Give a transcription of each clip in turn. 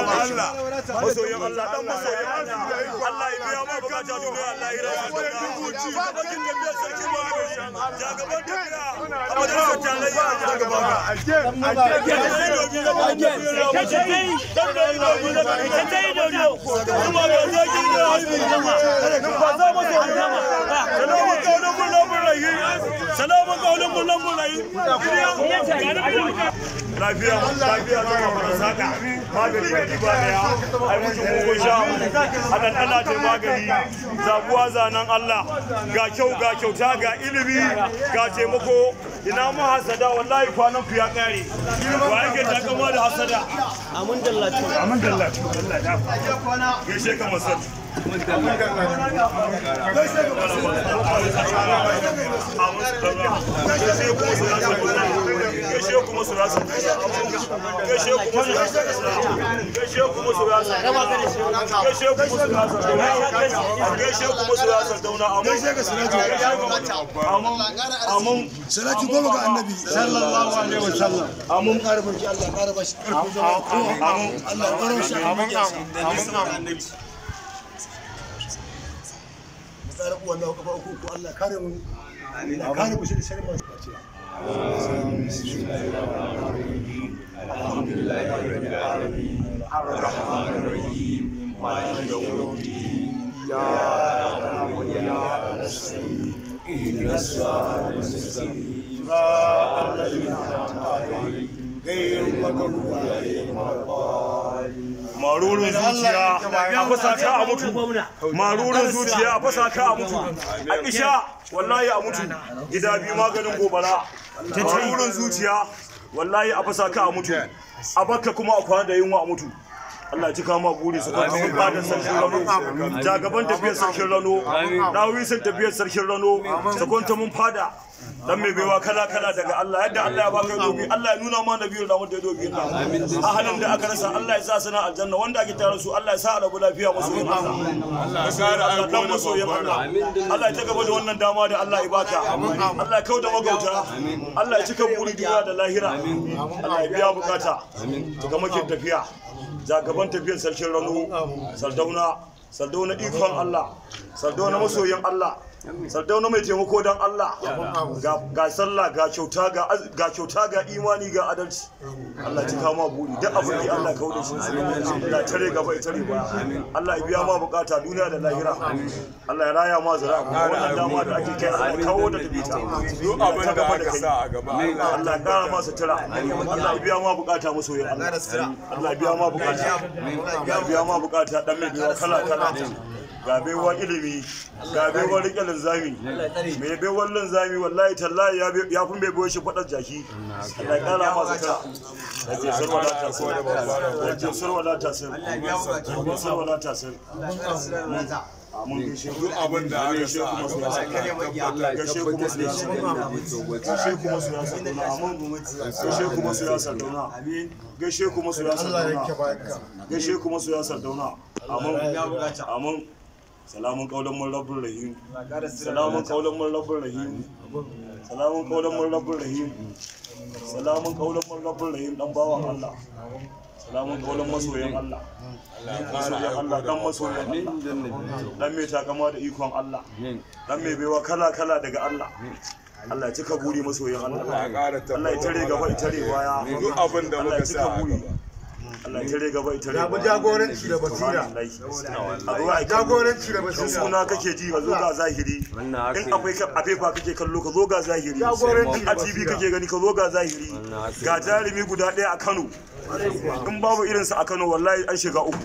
masoyin Allah dan masoyin Allah Allah ya biya mu bukata duniya Allah ya raya bakin tafiya sarki ba jagaban tafiya amma da tarayya lafiya lafiya ta fara saka magani ga diba daya ai mutum ko sha anan Allah ta magani zabuwa zanan Allah ga kyauta ga ilimi ga taimako ina mu hasada wallahi kwanan ku ya kare wa yake ta kama da hasada amin dallatu Allah da gaishe ka masal salati goma ga annabi sallallahu alaihi wasallam amun karfin ki Allah kara bashi karfin zama amun Allah karo shi amun annabi tsara ku wannan kafa ku Allah kare mu amin kare mu shi sharri masu kaciya alhamdulillahi rabbil alamin arrahmanir rahim maliki yawmiddin ya na'budu wa nasta'in ihdinas siratal mustaqim siratal ladzina an'amta alaihim ghayril maghdubi alaihim waladdallin marurin zuciya a fasaka a mutu marurin zuciya a fasaka a mutu Aisha wallahi a mutu gida biyu maganin gobara marurin zuciya wallahi a fasaka a mutu a bakka kuma a kwana da yunwa a mutu Allah ji kama buri su kwanta mun bada sarkin rano jagaban tafiyar sarkin rano dawisin tafiyar sarkin rano su kwanta mun fada dan mai baiwa kala daga Allah yadda Allah ya baka dobi Allah ya nuna ma nabiyul rahmat da dobi a halin da aka rasa Allah ya sa sana aljanna wanda ake tare su Allah ya sa rabu lafiya masoyin Allah Allah ya kare alƙawarin masoyin Allah Allah ya ta gaba da wannan dama da Allah ya baka Allah ya kauda magauta Allah ya cika buri duniya da lahira Allah ya biya bukata daga makin tafiya jagaban tafiyar sarkin rano sardauna ikon Allah sardauna masoyin Allah sardauna mai taimako don Allah ga sallah ga kyauta ga imani ga adalci Allah ya kama buri duk abin da Allah kawo da shi Allah tare gaba ya tare ba Allah ya biya ma bukata duniya da lahira Allah ya raya ma zira wannan dama da ake kai Allah kawo da tabita duk abin da aka sa a gaba Allah ya kara masa tira Allah ya biya ma bukata masoyin Allah Allah ya biya ma bukata ya biya ma bukata dan mai biya kala ga baiwa ilimi ga baiwa rike linzami mai baiwa linzami wallahi tallahi ya fi mai baiwa shi fadar jaki Allah ya kara masa ta yace sarwa ta sir yace sarwa ta sir sarwa ta sir mun gaishe duk abin da aka sa gaishe kuma su yasa gaishe kuma su yasa gaishe kuma su yasa amin gaishe kuma su yasa gaishe kuma su yasa amin salamun qaulan min rabbir rahim salamun qaulan min rabbir rahim salamun qaulan min rabbir rahim salamun qaulan min rabbir rahim dan bawan Allah salamun qaulan masoyan Allah masoyan Allah dan masoyan Allah dan mai takama da ikon Allah dan mai baiwa kala daga Allah Allah ya cika buri masoyan Allah Allah ya tare gaba ya tare baya duk abin da muka sa Allah ya tare gaba ita ne jagoranci da basira jagoranci da basira suna kake ji ka zo ga zahiri in akwai a fefa kake kallo ka zo ga zahiri in a TV kake gani ka zo ga zahiri ga jarumi guda ɗaya a Kano in babu irinsa a Kano wallahi an shiga uku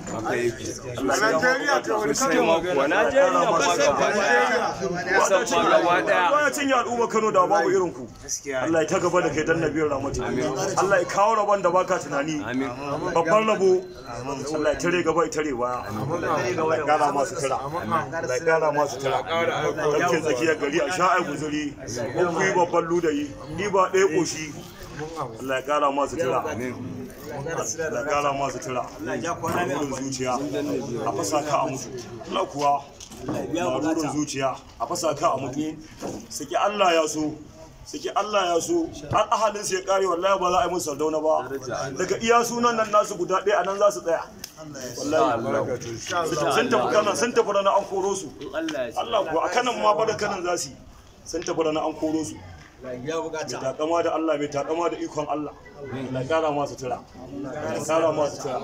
Najeriya ta wani Najeriya ya cinye al'umma Kano da babu irin ku Allah ya ta gaba da kai dan nabiyar rahmatu Allah ya kawo rabon da baka tunani babban rabo Allah ya tare gaba ya tare baya Allah ya kara masu tira Allah ya kara masu tira kake tsakiyar gari a sha'ai guzuri ko ku yi babban ludayi ni ba ɗaya koshi Allah ya kara masu tira da kara masu tira marurin zuciya a fasa ka a mutu Allah kuwa marurin zuciya a fasa ka a mutu saki Allah ya so suke Allah ya so har ahalin su ya kare wallahi ba za a yi musu Sardauna ba daga iya sunan nan nasu guda ɗaya anan za su tsaya wallahi sun tafi kanan sun tafi rana an koro su Allah ko a kanan ma ba da kanan za su yi sun tafi rana an koro su ya bukata mai takama da Allah mai takama da ikon Allah na kara masu tura na kara masu tura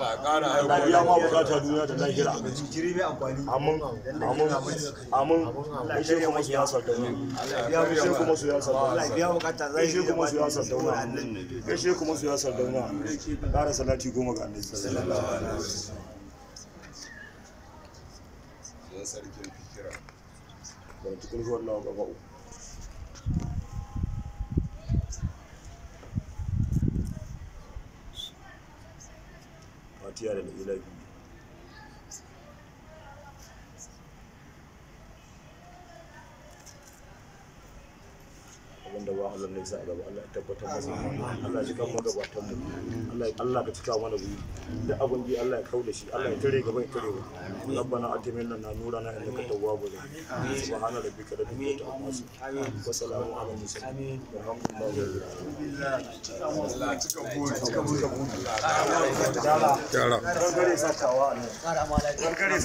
na biya ma bukata duniya da lahira jiri mai amfani amin amin gaishe kuma su ya Sardauna gaishe kuma su ya Sardauna biya bukata zai gaishe kuma su ya Sardauna gaishe kuma su ya Sardauna kara salati 10 ga Annabi sallallahu alaihi wasallam dan sarkin fikira da cikin ruwan lawa gaba uku Fatiha da ilahi abinda ba Allah ne sa gaba Allah ya tabbatar masa Allah ya cika mu gabatan mu Allah ka cika mana buri da abin da Allah ya kauda shi Allah ya tare gaba ya tare mu rabbana atimna lana nurana innaka tawwabur rahim subhana rabbika rabbil izzati amma yasifun wa salamun ala mursalin alhamdulillah Allah cika buri Allah ya kare sakawa ne kare